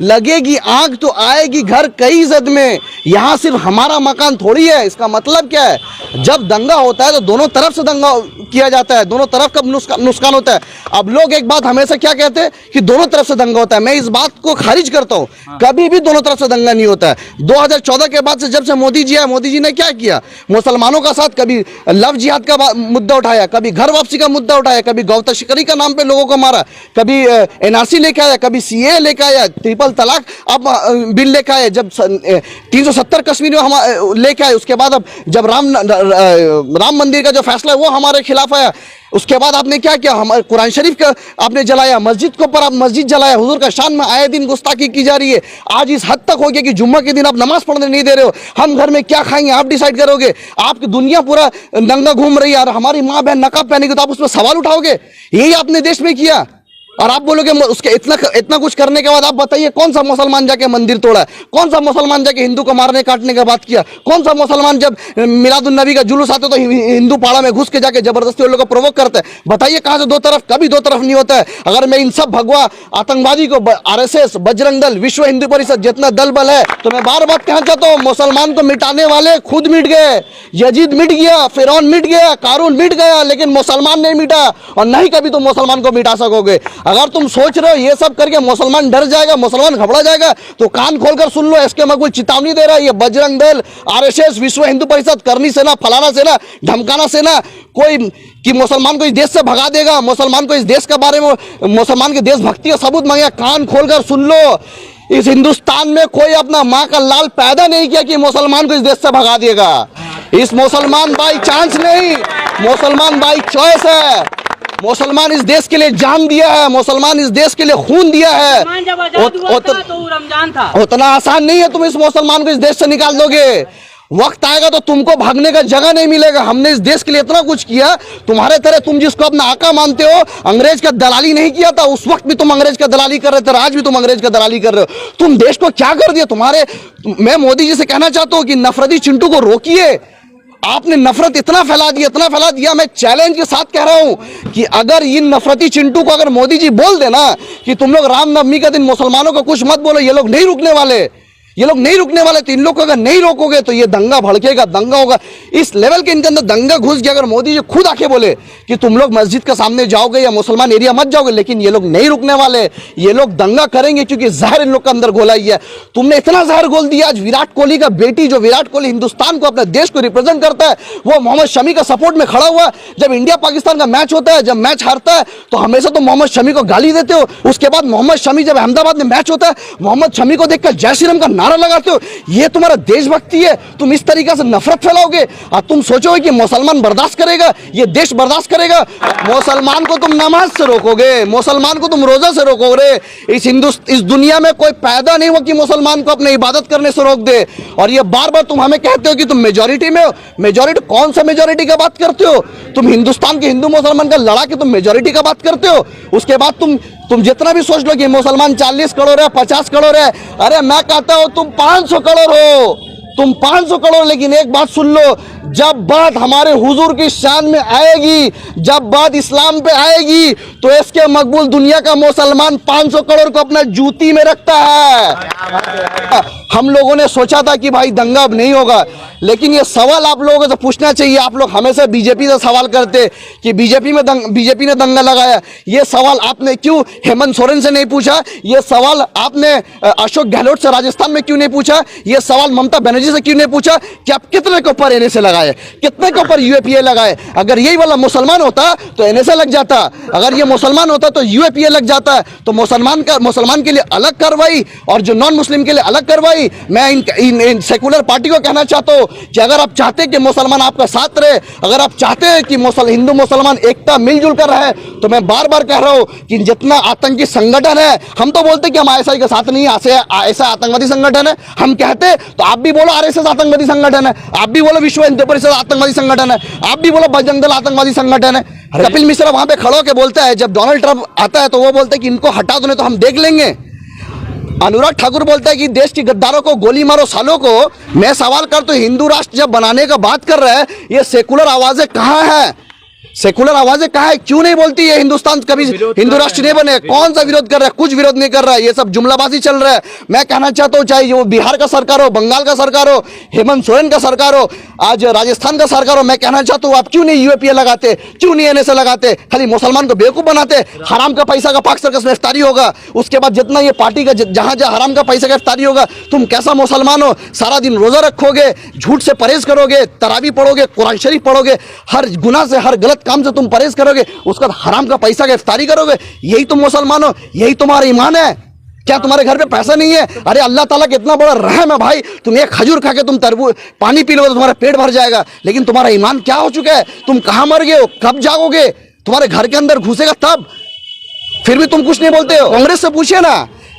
लगेगी आग तो आएगी घर कई जद में। यहाँ सिर्फ हमारा मकान थोड़ी है। इसका मतलब क्या है? जब दंगा होता है तो दोनों तरफ से दंगा किया जाता है, दोनों तरफ का नुकसान होता है। अब लोग एक बात हमेशा क्या कहते हैं कि दोनों तरफ से दंगा होता है। मैं इस बात को खारिज करता हूँ, कभी भी दोनों तरफ से दंगा नहीं होता है। 2014 के बाद से जब से मोदी जी आए, मोदी जी ने क्या किया? मुसलमानों का साथ, कभी लव जिहाद का मुद्दा उठाया, कभी घर वापसी का मुद्दा उठाया, कभी गौ तस्करी का नाम पे लोगों को मारा, कभी एनआरसी लेके आया, कभी सीए लेके आया, ट्रिपल तलाक अब बिल लेके आए, जब 370 कश्मीर में हम लेके आए, उसके बाद अब जब राम मंदिर का जो फैसला है वो हमारे खिलाफ आया, उसके बाद आपने क्या किया? हमारे कुरान शरीफ का आपने जलाया, मस्जिद के ऊपर आप मस्जिद जलाया, हुजूर का शान में आए दिन गुस्ताखी की जा रही है। आज इस हद तक हो गया कि जुम्मा के दिन आप नमाज पढ़ने नहीं दे रहे हो। हम घर में क्या खाएंगे आप डिसाइड करोगे। आपकी दुनिया पूरा नंगा घूम रही है और हमारी माँ बहन नकाब पहनेगी तो आप उसमें सवाल उठाओगे? यही आपने देश में किया और आप बोलोगे उसके इतना कुछ करने के बाद आप बताइए कौन सा मुसलमान जाके मंदिर तोड़ा है? कौन सा मुसलमान जाके हिंदू को मारने काटने का बात किया? कौन सा मुसलमान जब मिलादुन नबी का जुलूस आता तो हिंदू पाड़ा में घुस के जाके जबरदस्ती उन लोगों को प्रोवोक करते हैं? बताइए कहां से दो तरफ? कभी दो तरफ नहीं होता है। अगर मैं इन सब भगवा आतंकवादी को, आरएसएस, बजरंग दल, विश्व हिंदू परिषद, जितना दल बल है, तो मैं बार बार कहना चाहता हूँ, मुसलमान को मिटाने वाले खुद मिट गए। यजीद मिट गया, फिरौन मिट गया, कारून मिट गया, लेकिन मुसलमान नहीं मिटा और नहीं कभी तुम मुसलमान को मिटा सकोगे। अगर तुम सोच रहे हो ये सब करके मुसलमान डर जाएगा, मुसलमान घबरा जाएगा, तो कान खोलकर सुन लो। एसके मकबूल चेतावनी दे रहा है, ये बजरंग दल, आरएसएस, विश्व हिंदू परिषद, करनी सेना, फलाना सेना, धमकाना सेना, कोई कि मुसलमान को इस देश से भगा देगा, मुसलमान को इस देश के बारे में, मुसलमान की देशभक्ति का सबूत मांगेगा। कान खोलकर सुन लो, इस हिंदुस्तान में कोई अपना माँ का लाल पैदा नहीं किया कि मुसलमान को इस देश से भगा देगा। इस मुसलमान बाई चांस नहीं, मुसलमान बाई चॉइस है। मुसलमान इस देश के लिए जान दिया है, मुसलमान इस देश के लिए खून दिया है। तो रमजान था, उतना आसान नहीं है तुम इस मुसलमान को इस देश से निकाल दोगे। वक्त आएगा तो तुमको भागने का जगह नहीं मिलेगा। हमने इस देश के लिए इतना कुछ किया, तुम्हारे तरह तुम जिसको अपना आका मानते हो, अंग्रेज का दलाली नहीं किया था। उस वक्त भी तुम अंग्रेज का दलाली कर रहे थे, आज भी तुम अंग्रेज का दलाली कर रहे हो। तुम देश को क्या कर दिया तुम्हारे। मैं मोदी जी से कहना चाहता हूँ कि नफरती चिंटू को रोकिए। आपने नफरत इतना फैला दिया। मैं चैलेंज के साथ कह रहा हूं कि अगर इन नफरती चिंटू को अगर मोदी जी बोल देना कि तुम लोग रामनवमी का दिन मुसलमानों को कुछ मत बोलो, ये लोग नहीं रुकने वाले, ये लोग नहीं रुकने वाले। तो इन लोग को अगर नहीं रोकोगे तो ये दंगा भड़केगा, दंगा होगा। इस लेवल के इनके अंदर दंगा घुस गया। अगर मोदी जी खुद आके बोले कि तुम लोग मस्जिद के सामने जाओगे या मुसलमान एरिया मत जाओगे, लेकिन ये लोग नहीं रुकने वाले, ये लोग दंगा करेंगे क्योंकि जहर इन लोग के अंदर घोला ही है। तुमने इतना जहर घोल दिया। आज विराट कोहली का बेटी, जो विराट कोहली हिंदुस्तान को, अपने देश को रिप्रेजेंट करता है, वो मोहम्मद शमी का सपोर्ट में खड़ा हुआ। जब इंडिया पाकिस्तान का मैच होता है, जब मैच हारता है तो हमेशा तो मोहम्मद शमी को गाली देते हो। उसके बाद मोहम्मद शमी, जब अहमदाबाद में मैच होता है, मोहम्मद शमी को देखकर जय श्री राम का नारा लगाते हो। ये तुम्हारा देशभक्ति है? तुम इस तरीके से नफरत फैलाओगे और तुम सोचोगे कि मुसलमान बर्दाश्त करेगा, ये देश बर्दाश्त करेगा? मुसलमान को तुम नमाज से रोकोगे, मुसलमान को तुम रोजा से रोकोगे। इस दुनिया में कोई पैदा नहीं हुआ कि मुसलमान को अपने इबादत करने से रोक दे। और ये बार बार तुम हमें कहते हो कि तुम मेजॉरिटी में हो। मेजॉरिटी कौन सा मेजॉरिटी का बात करते हो? तुम हिंदुस्तान के हिंदू मुसलमान का लड़ा के तुम मेजॉरिटी का बात करते हो। उसके बाद तुम जितना भी सोच लो कि मुसलमान 40 करोड़ है, 50 करोड़ है, अरे मैं कहता हूं तुम 500 करोड़ हो, तुम 500 करोड़। लेकिन एक बात सुन लो, जब बात हमारे हुजूर की शान में आएगी, जब बात इस्लाम पे आएगी, तो इसके मकबूल दुनिया का मुसलमान 500 करोड़ को अपना जूती में रखता है। हम लोगों ने सोचा था कि भाई दंगा अब नहीं होगा, लेकिन ये सवाल आप लोगों से पूछना चाहिए। आप लोग हमेशा बीजेपी से सवाल करते कि बीजेपी ने दंगा लगाया। ये सवाल आपने क्यों हेमंत सोरेन से नहीं पूछा? ये सवाल आपने अशोक गहलोत से राजस्थान में क्यों नहीं पूछा? ये सवाल ममता बनर्जी से क्यों नहीं पूछा कि आप कितने के ऊपर एनएसए लगाए, कितने के ऊपर यूएपीए लगाए? अगर यही वाला मुसलमान होता तो एनएसए लग जाता, अगर ये मुसलमान होता तो यूएपीए लग जाता। तो मुसलमान के लिए अलग कार्रवाई और जो नॉन मुस्लिम के लिए अलग कार्रवाई। मैं इन सेकुलर पार्टी को कहना चाहता हूं कि अगर आप चाहते हैं कि मुसलमान आपका साथ रहे, अगर आप चाहते हैं कि हिंदू मुसलमान एकता मिलजुल कर रहे, तो मैं बार बार कह रहा हूं कि जितना आतंकी संगठन है, हम तो बोलते कि हम आईएसआई के साथ नहीं, ऐसा आतंकवादी संगठन है हम कहते, तो आप भी बोलो आरएसएस आतंकवादी संगठन है, आप भी बोलो विश्व हिंदू परिषद आतंकवादी संगठन है, आप भी बोलो बजरंग दल आतंकवादी संगठन है। कपिल मिश्रा वहां पे खड़ो के बोलता है, जब डोनाल्ड ट्रंप आता है तो वो बोलते हैं कि इनको हटा दो नहीं तो हम देख लेंगे। अनुराग ठाकुर बोलता है कि देश के गद्दारों को गोली मारो सालों को। मैं सवाल करता हूं, हिंदू राष्ट्र जब बनाने का बात कर रहा है, ये सेकुलर आवाजें कहां हैं? सेकुलर आवाजें कहाँ है, क्यों नहीं बोलती है? हिंदुस्तान कभी हिंदू राष्ट्र नहीं बने, कौन सा विरोध कर रहा है? कुछ विरोध नहीं कर रहा है, ये सब जुमलाबाजी चल रहा है। मैं कहना चाहता हूँ, चाहे वो बिहार का सरकार हो, बंगाल का सरकार हो, हेमंत सोरेन का सरकार हो, आज राजस्थान का सरकार हो, मैं कहना चाहता हूँ आप क्यों नहीं यूएपीए लगाते, क्यों नहीं एनएसए लगाते? खाली मुसलमान को बेवकूफ बनाते। हराम का पैसा का पाक सर्कस में इफ्तारी होगा, उसके बाद जितना ये पार्टी का जहां जहां हराम का पैसा का इफ्तारी होगा, तुम कैसा मुसलमान हो? सारा दिन रोजा रखोगे, झूठ से परहेज करोगे, तरावी पढ़ोगे, कुरान शरीफ पढ़ोगे, हर गुनाह से हर गलत काम से तुम परहेज करोगे, उसका हराम का पैसा का इफ्तारी करोगे, यही तुम मुसलमान हो? यही तुम्हारा ईमान है? क्या तुम्हारे घर पे पैसा नहीं है? अरे अल्लाह ताला का इतना बड़ा रहम है भाई, तुम एक खजूर खा के तुम तरबूज पानी पी लोगे तो तुम्हारा पेट भर जाएगा, लेकिन तुम्हारा ईमान क्या हो चुका है? तुम कहां मर गए हो? कब जागोगे? तुम्हारे घर के अंदर घुसेगा तब, फिर भी तुम कुछ नहीं बोलते हो। कांग्रेस से पूछिए ना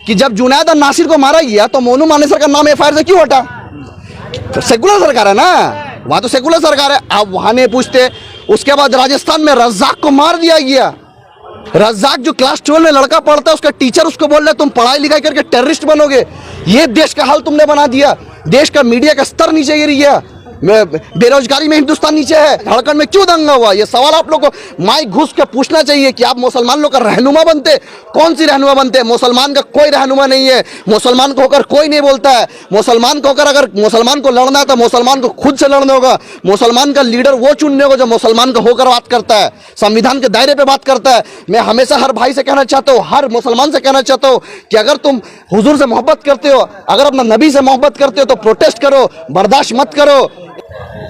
कि जब जुनैद और नासिर को मारा गया तो मोनू मानेसर का नाम एफआईआर से क्यों हटा? तो सेकुलर सरकार है ना, वहां तो सेकुलर सरकार है, आप वहां नहीं पूछते। उसके बाद राजस्थान में रज्जाक को मार दिया गया। रज्जाक जो क्लास 12 में लड़का पढ़ता है, उसका टीचर उसको बोल रहा है तुम पढ़ाई लिखाई करके टेररिस्ट बनोगे। ये देश का हाल तुमने बना दिया। देश का मीडिया का स्तर नीचे गिर गया, बेरोजगारी में हिंदुस्तान नीचे है। झारखंड में क्यों दंगा हुआ? ये सवाल आप लोग को माइक घुस के पूछना चाहिए कि आप मुसलमान लोग का रहनुमा बनते, कौन सी रहनुमा बनते? मुसलमान का कोई रहनुमा नहीं है, मुसलमान को होकर कोई नहीं बोलता है। मुसलमान को होकर अगर मुसलमान को लड़ना है तो मुसलमान को खुद से लड़ना होगा। मुसलमान का लीडर वो चुनने होगा जो मुसलमान का होकर बात करता है, संविधान के दायरे पे बात करता है। मैं हमेशा हर भाई से कहना चाहता हूँ, हर मुसलमान से कहना चाहता हूँ कि अगर तुम हुजूर से मोहब्बत करते हो, अगर अपना नबी से मोहब्बत करते हो तो प्रोटेस्ट करो, बर्दाश्त मत करो।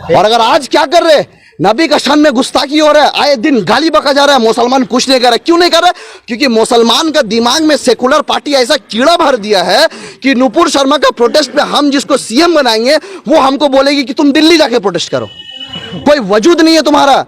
और अगर आज क्या कर रहे, नबी का शान में गुस्ताखी हो रहा है, आए दिन गाली बका जा रहा है, मुसलमान कुछ नहीं कर रहा। क्यों नहीं कर रहा? क्योंकि मुसलमान का दिमाग में सेकुलर पार्टी ऐसा कीड़ा भर दिया है कि नुपुर शर्मा का प्रोटेस्ट पे हम जिसको सीएम बनाएंगे वो हमको बोलेगी कि तुम दिल्ली जाके प्रोटेस्ट करो। कोई वजूद नहीं है तुम्हारा,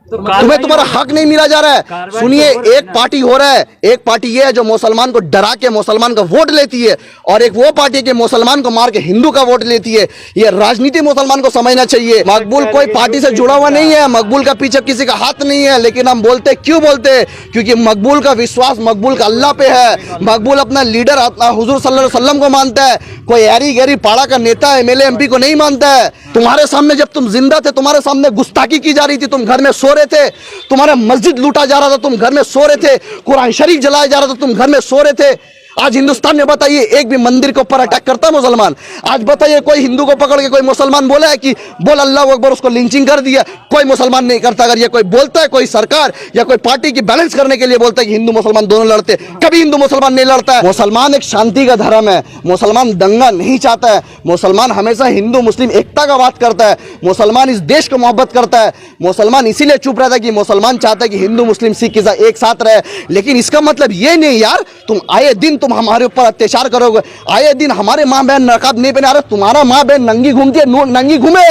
तुम्हें तुम्हारा हक नहीं मिला जा रहा है। सुनिए, एक पार्टी हो रहा है, एक पार्टी ये है जो मुसलमान को डरा के मुसलमान का वोट लेती है, और एक वो पार्टी के मुसलमान को मार के हिंदू का वोट लेती है। ये राजनीति मुसलमान को समझना चाहिए। मकबूल कोई पार्टी से जुड़ा हुआ नहीं है, मकबूल का पीछे किसी का हाथ नहीं है, लेकिन हम बोलते क्यों बोलते? क्योंकि मकबूल का विश्वास मकबूल का अल्लाह पे है। मकबूल अपना लीडर अपना हुजूर सल्लल्लाहु अलैहि वसल्लम को मानता है, कोई एरी गैरी पाड़ा का नेता एमएलए एमपी को नहीं मानता है। तुम्हारे सामने जब तुम जिंदा थे, तुम्हारे सामने गुस्ताखी की जा रही थी, तुम घर में सो रहे थे, तुम्हारा मस्जिद लूटा जा रहा था, तुम घर में सो रहे थे, कुरान शरीफ जलाया जा रहा था, तुम घर में सो रहे थे। आज हिंदुस्तान में बताइए एक भी मंदिर के ऊपर अटैक करता है मुसलमान? आज बताइए कोई हिंदू को पकड़ के कोई मुसलमान बोला है कि बोल अल्लाह अकबर, उसको लिंचिंग कर दिया? कोई मुसलमान नहीं करता। अगर ये कोई बोलता है, कोई सरकार या कोई पार्टी की बैलेंस करने के लिए बोलता है कि हिंदू मुसलमान दोनों लड़ते, कभी हिंदू मुसलमान नहीं लड़ता है। मुसलमान एक शांति का धर्म है, मुसलमान दंगा नहीं चाहता है, मुसलमान हमेशा हिंदू मुस्लिम एकता का बात करता है, मुसलमान इस देश को मोहब्बत करता है। मुसलमान इसीलिए चुप रहता है कि मुसलमान चाहता है कि हिंदू मुस्लिम सिख ईसाई एक साथ रहे। लेकिन इसका मतलब ये नहीं यार, तुम आए दिन तुम हमारे ऊपर अत्याचार करोगे, आए दिन हमारे माँ बहन नकाब नहीं पहना रहे, तुम्हारा माँ बहन नंगी घूमती है, नंगी घूमे,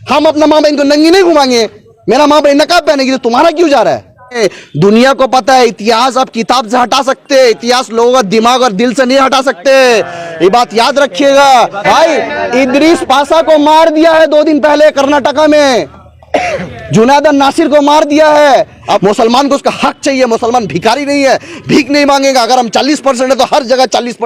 हम अपना माँ बहन को नंगी नहीं घुमाएंगे। मेरा माँ बहन नकाब पहनेगी तो तुम्हारा क्यों जा रहा है? दुनिया को पता है इतिहास आप किताब से हटा सकते, इतिहास लोगों का दिमाग और दिल से नहीं हटा सकते, ये बात याद रखिएगा भाई। इदरीस पाशा को मार दिया है 2 दिन पहले कर्नाटका में, जुनैद नासिर को मार दिया है। अब मुसलमान को उसका हक चाहिए, मुसलमान भिखारी नहीं है, भीख नहीं मांगेगा। अगर हम 40% है तो हर जगह 40%